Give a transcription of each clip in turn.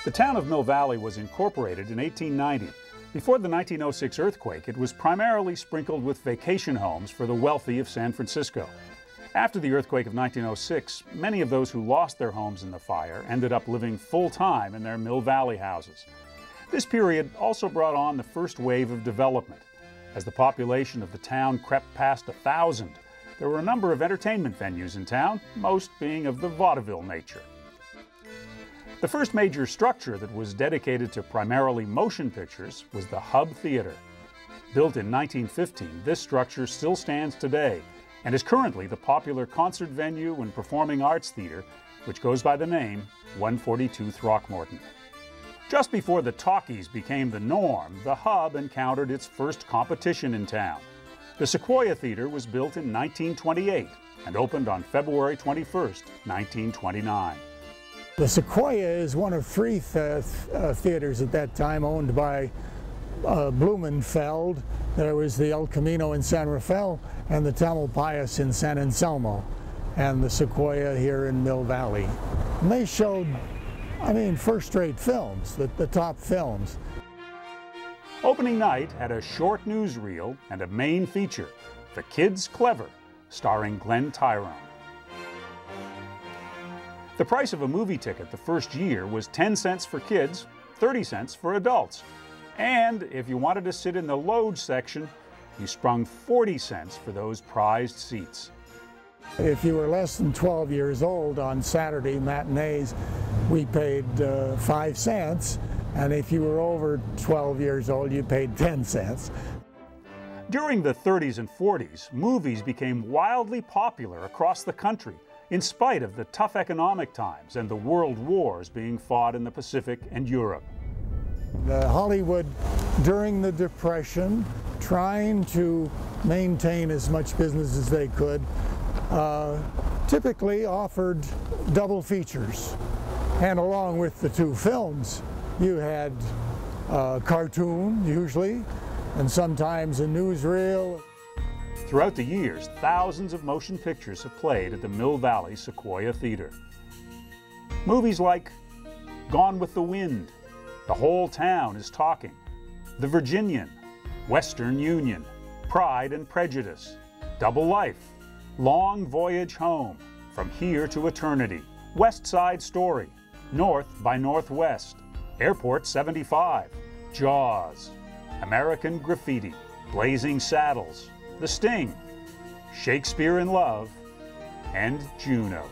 The town of Mill Valley was incorporated in 1890. Before the 1906 earthquake, it was primarily sprinkled with vacation homes for the wealthy of San Francisco. After the earthquake of 1906, many of those who lost their homes in the fire ended up living full-time in their Mill Valley houses. This period also brought on the first wave of development. As the population of the town crept past 1,000, there were a number of entertainment venues in town, most being of the vaudeville nature. The first major structure that was dedicated to primarily motion pictures was the Hub Theater. Built in 1915, this structure still stands today and is currently the popular concert venue and performing arts theater, which goes by the name 142 Throckmorton. Just before the talkies became the norm, the Hub encountered its first competition in town. The Sequoia Theater was built in 1928 and opened on February 21st, 1929. The Sequoia is one of three theaters at that time owned by Blumenfeld. There was the El Camino in San Rafael and the Tamalpais in San Anselmo, and the Sequoia here in Mill Valley. And they showed, first-rate films, the top films. Opening night had a short newsreel and a main feature, The Kid's Clever, starring Glenn Tyrone. The price of a movie ticket the first year was 10 cents for kids, 30 cents for adults. And if you wanted to sit in the load section, you sprung 40 cents for those prized seats. If you were less than 12 years old on Saturday matinees, we paid 5 cents. And if you were over 12 years old, you paid 10 cents. During the 30s and 40s, movies became wildly popular across the country, in spite of the tough economic times and the world wars being fought in the Pacific and Europe. Hollywood, during the Depression, trying to maintain as much business as they could, typically offered double features. And along with the two films, you had a cartoon, usually, and sometimes a newsreel. Throughout the years, thousands of motion pictures have played at the Mill Valley Sequoia Theater. Movies like Gone with the Wind, The Whole Town is Talking, The Virginian, Western Union, Pride and Prejudice, Double Life, Long Voyage Home, From Here to Eternity, West Side Story, North by Northwest, Airport 75, Jaws, American Graffiti, Blazing Saddles, The Sting, Shakespeare in Love, and Juno.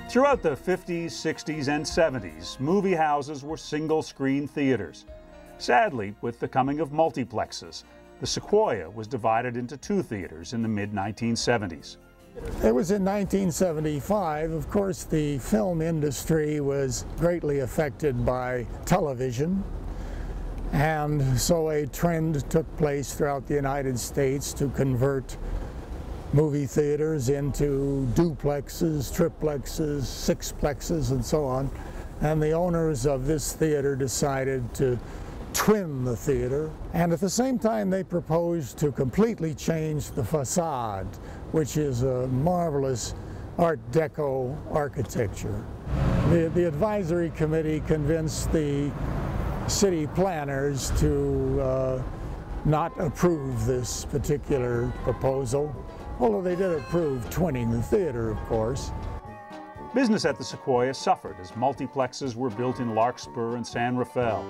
Throughout the 50s, 60s, and 70s, movie houses were single-screen theaters. Sadly, with the coming of multiplexes, the Sequoia was divided into two theaters in the mid-1970s. It was in 1975. Of course, the film industry was greatly affected by television. And so a trend took place throughout the United States to convert movie theaters into duplexes, triplexes, sixplexes, and so on. And the owners of this theater decided to twin the theater. And at the same time, they proposed to completely change the facade, which is a marvelous Art Deco architecture. The advisory committee convinced the city planners to not approve this particular proposal, although they did approve twinning the theater, of course. Business at the Sequoia suffered as multiplexes were built in Larkspur and San Rafael.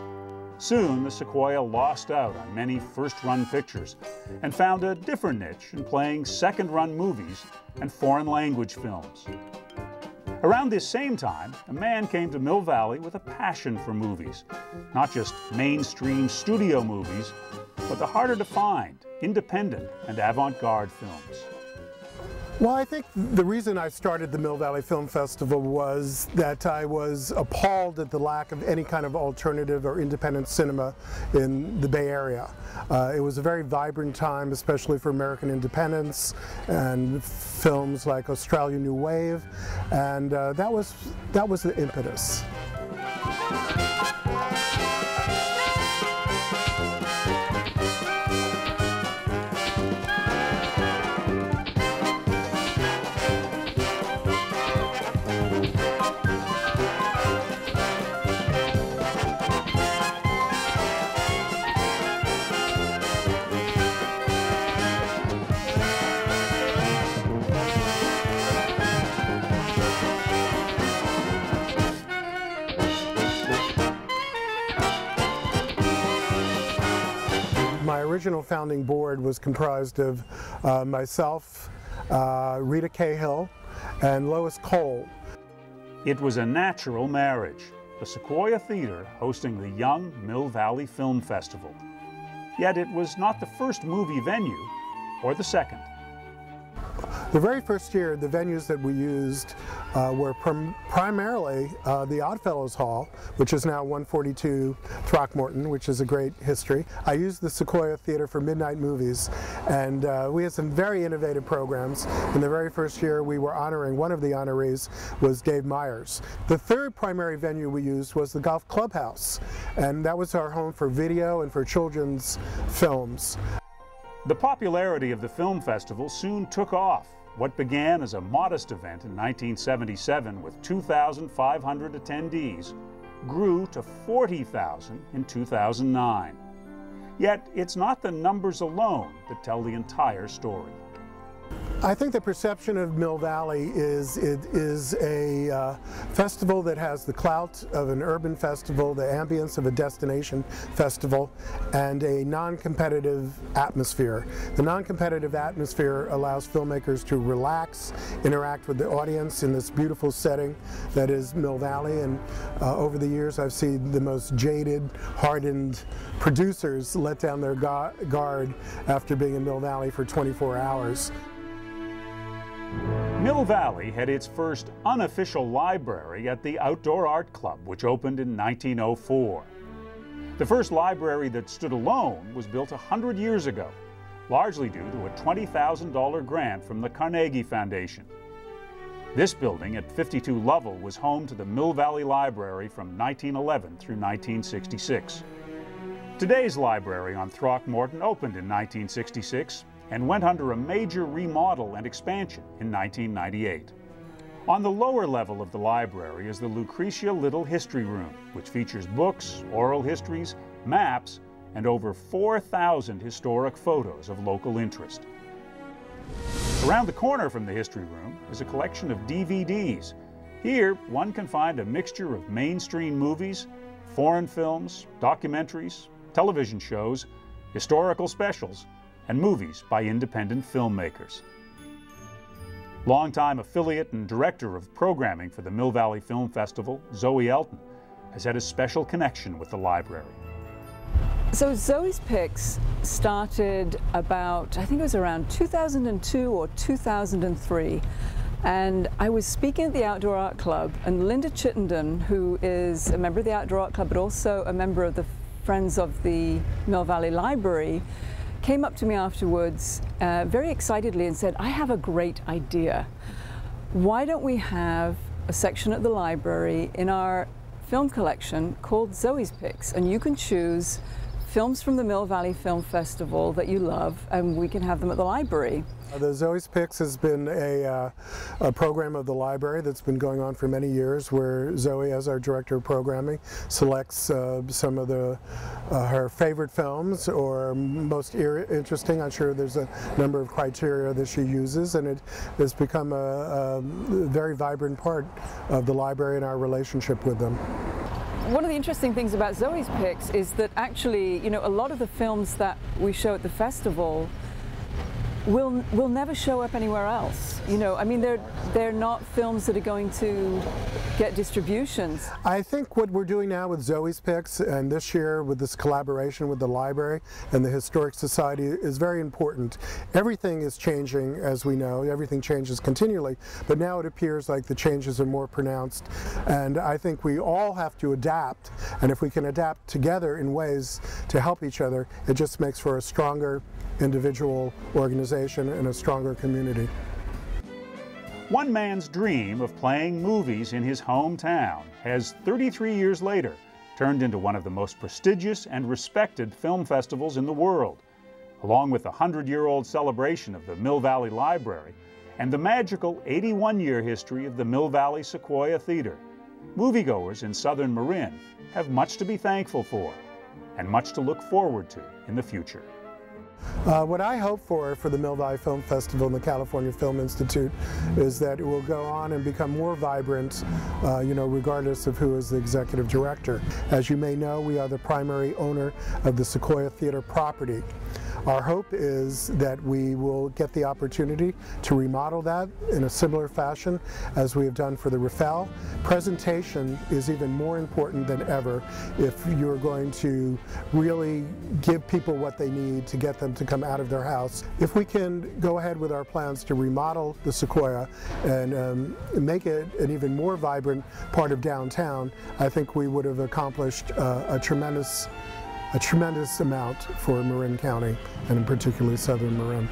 Soon, the Sequoia lost out on many first-run pictures and found a different niche in playing second-run movies and foreign-language films. Around this same time, a man came to Mill Valley with a passion for movies. Not just mainstream studio movies, but the harder-to-find, independent, and avant-garde films. Well, I think the reason I started the Mill Valley Film Festival was that I was appalled at the lack of any kind of alternative or independent cinema in the Bay Area. It was a very vibrant time, especially for American independence and films like Australia New Wave, and that was the impetus. original founding board was comprised of myself, Rita Cahill, and Lois Cole. It was a natural marriage, the Sequoia Theater hosting the Young Mill Valley Film Festival. Yet it was not the first movie venue, or the second. The very first year, the venues that we used were primarily the Oddfellows Hall, which is now 142 Throckmorton, which is a great history. I used the Sequoia Theater for midnight movies, and we had some very innovative programs. In the very first year, we were honoring, one of the honorees was Dave Myers. The third primary venue we used was the Golf Clubhouse, and that was our home for video and for children's films. The popularity of the film festival soon took off. What began as a modest event in 1977 with 2,500 attendees grew to 40,000 in 2009. Yet it's not the numbers alone that tell the entire story. I think the perception of Mill Valley is it is a festival that has the clout of an urban festival, the ambience of a destination festival, and a non-competitive atmosphere. The non-competitive atmosphere allows filmmakers to relax, interact with the audience in this beautiful setting that is Mill Valley, and over the years I've seen the most jaded, hardened producers let down their guard after being in Mill Valley for 24 hours. Mill Valley had its first unofficial library at the Outdoor Art Club, which opened in 1904. The first library that stood alone was built 100 years ago, largely due to a $20,000 grant from the Carnegie Foundation. This building at 52 Lovell was home to the Mill Valley Library from 1911 through 1966. Today's library on Throckmorton opened in 1966 and went under a major remodel and expansion in 1998. On the lower level of the library is the Lucretia Little History Room, which features books, oral histories, maps, and over 4,000 historic photos of local interest. Around the corner from the history room is a collection of DVDs. Here, one can find a mixture of mainstream movies, foreign films, documentaries, television shows, historical specials, and movies by independent filmmakers. Longtime affiliate and director of programming for the Mill Valley Film Festival, Zoe Elton, has had a special connection with the library. So Zoe's Picks started about, I think it was around 2002 or 2003. And I was speaking at the Outdoor Art Club, and Linda Chittenden, who is a member of the Outdoor Art Club, but also a member of the Friends of the Mill Valley Library, came up to me afterwards very excitedly and said, I have a great idea. Why don't we have a section at the library in our film collection called Zoe's Picks, and you can choose films from the Mill Valley Film Festival that you love, and we can have them at the library. The Zoe's Picks has been a program of the library that's been going on for many years, where Zoe, as our director of programming, selects some of her favorite films or most interesting. I'm sure there's a number of criteria that she uses, and it has become a very vibrant part of the library and our relationship with them. One of the interesting things about Zoe's Picks is that actually, you know, a lot of the films that we show at the festival will never show up anywhere else. You know, I mean, they're not films that are going to get distributions. I think what we're doing now with Zoe's Picks, and this year with this collaboration with the library and the Historic Society, is very important. Everything is changing, as we know. Everything changes continually, but now it appears like the changes are more pronounced, and I think we all have to adapt, and if we can adapt together in ways to help each other, it just makes for a stronger individual organization and a stronger community. One man's dream of playing movies in his hometown has 33 years later turned into one of the most prestigious and respected film festivals in the world, along with the 100-year-old celebration of the Mill Valley Library and the magical 81-year history of the Mill Valley Sequoia Theater. Moviegoers in southern Marin have much to be thankful for and much to look forward to in the future. What I hope for the Mill Valley Film Festival and the California Film Institute is that it will go on and become more vibrant, you know, regardless of who is the executive director. As you may know, we are the primary owner of the Sequoia Theater property. Our hope is that we will get the opportunity to remodel that in a similar fashion as we have done for the Rafael. Presentation is even more important than ever if you're going to really give people what they need to get them to come out of their house. If we can go ahead with our plans to remodel the Sequoia and make it an even more vibrant part of downtown, I think we would have accomplished a tremendous amount for Marin County, and particularly Southern Marin.